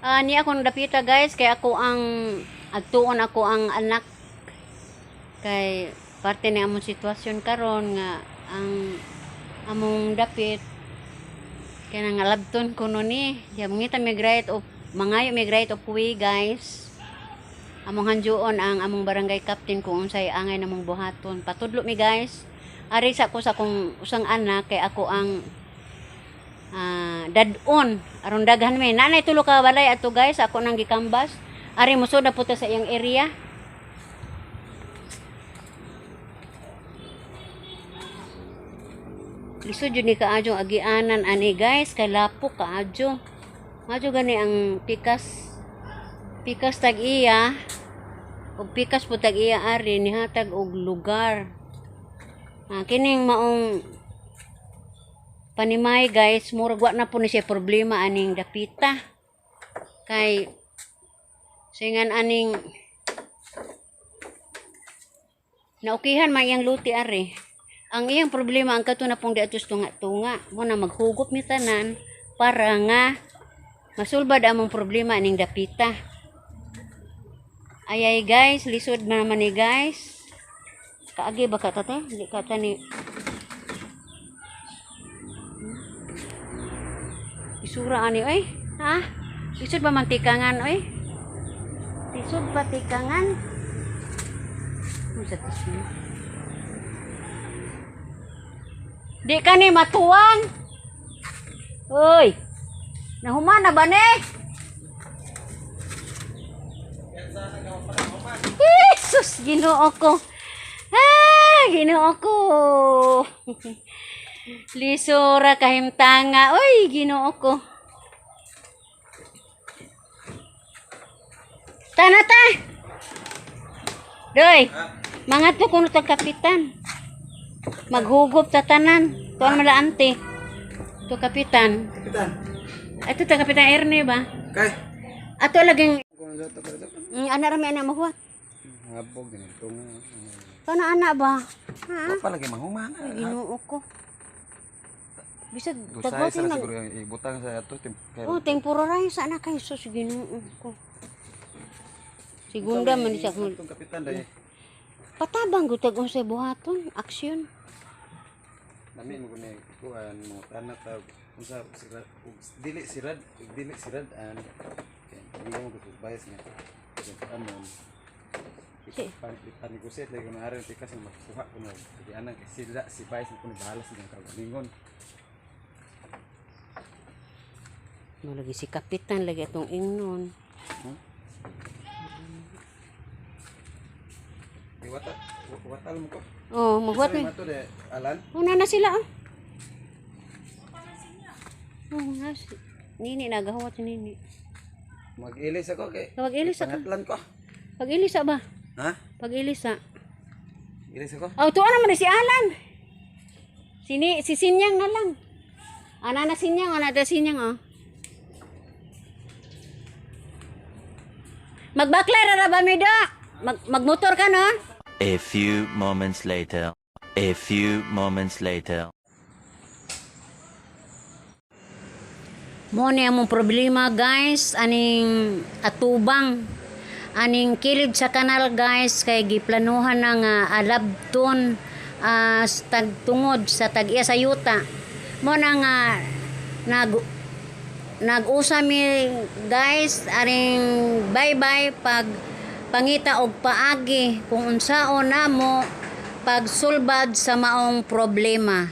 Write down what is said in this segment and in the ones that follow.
karon ni akong dapita guys kay ako ang agtuon ako ang anak kay parte ni among sitwasyon karon nga ang among dapit kaya nangalabton ko no ni mangita migrate of mangayo migrate of way guys among hanjuon ang among barangay captain kung unsay angay namong buhaton patudlo mi guys ari sa ko sa kung usang anak kay ako ang dadon aron daghan mi nanay tulo ka balay ato guys ako nang gikambas ari moso na puta sa iyang area lisod jud ni kaadyo agianan ani guys kay lapo kaadyo madyo gani ang pikas tag iya ug pikas po tag iya ari nihatag og lugar kining maong panimay guys murag wa na po ni siya problema aning dapita kay singan aning naukihan man iyang luti ari ang iyang problema ang kato na pong diatos tunga-tunga mo na maghugop mi tanan para nga masulbad among problema aning dapita ayay guys lisod naman ni guys kaagi ba ka tate di ka tani isura ani oy ha lisod ba mantikangan oy lisod ba tikangan sa tismo di ka ni matuwang oy nahumana ba ni Jesus Ginoo ko Ginoo ko lisura kahimtanga oy Ginoo ko tanata doy mga to kuno tag kapitan maghugop ta tanan tuan mala ante to kapitan ato ta kapitan Erne ba kay ato laging ana rami ana mo ngabog ganito kana ana ba ha pa lagi mahumana Ginoo ko bisag dagwat tagwat siguro ibutang sa ato temporary sa anak kay sus Ginoo ko segunda man siya itong kapitan dai patabang gutag unsay buhaton aksyon nami mo guni kuan mo tanak ta unsa sirad dili sirad an hindi mo gusto bayas nga amon panigusit lagi kung araw tikas ang magkuha ko na hindi anang sila si bayas na kung bahalas ng kawalingon lagi si kapitan lagi atong ingnon watal mo ko magwat ni mato de alan una na sila nini nagahawat si nini mag-ilis ako kay mag-ilis ako pangatlan ko pag-ilis ba ha pag-ilis ilis ako tuwa naman si Alan si Sinyang na lang ana na Sinyang Sinyang magbakler ra ba mi da magmotor ka no A few moments later. Mo ni among problema guys aning atubang aning kilid sa kanal guys kay giplanuhan na nga alabton tagtungod sa tag-iya sa yuta mo na nga nag-usa mi guys aring bye pag pangita og paagi kung unsaon namo pagsulbad sa maong problema.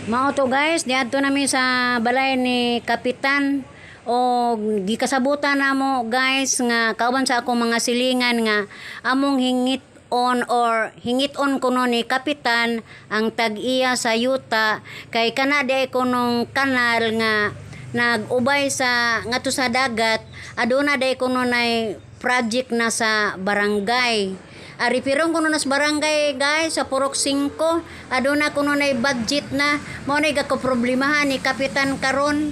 Mao to guys, diadto nami sa balay ni kapitan o gikasabutan namo guys nga kauban sa akong mga silingan nga among hingit on kuno ni kapitan ang tag-iya sa yuta kay kana di kunong kanal nga nag-ubay sa ngadto sa dagat aduna day kuno nay project na sa barangay Aripirong kuno nas barangay guys sa Purok 5 aduna kuno nay budget na mo nay gako problemahan ni kapitan karon.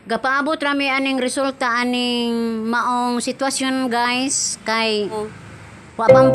Gapaabot rami aning resulta aning maong sitwasyon guys kay wa pang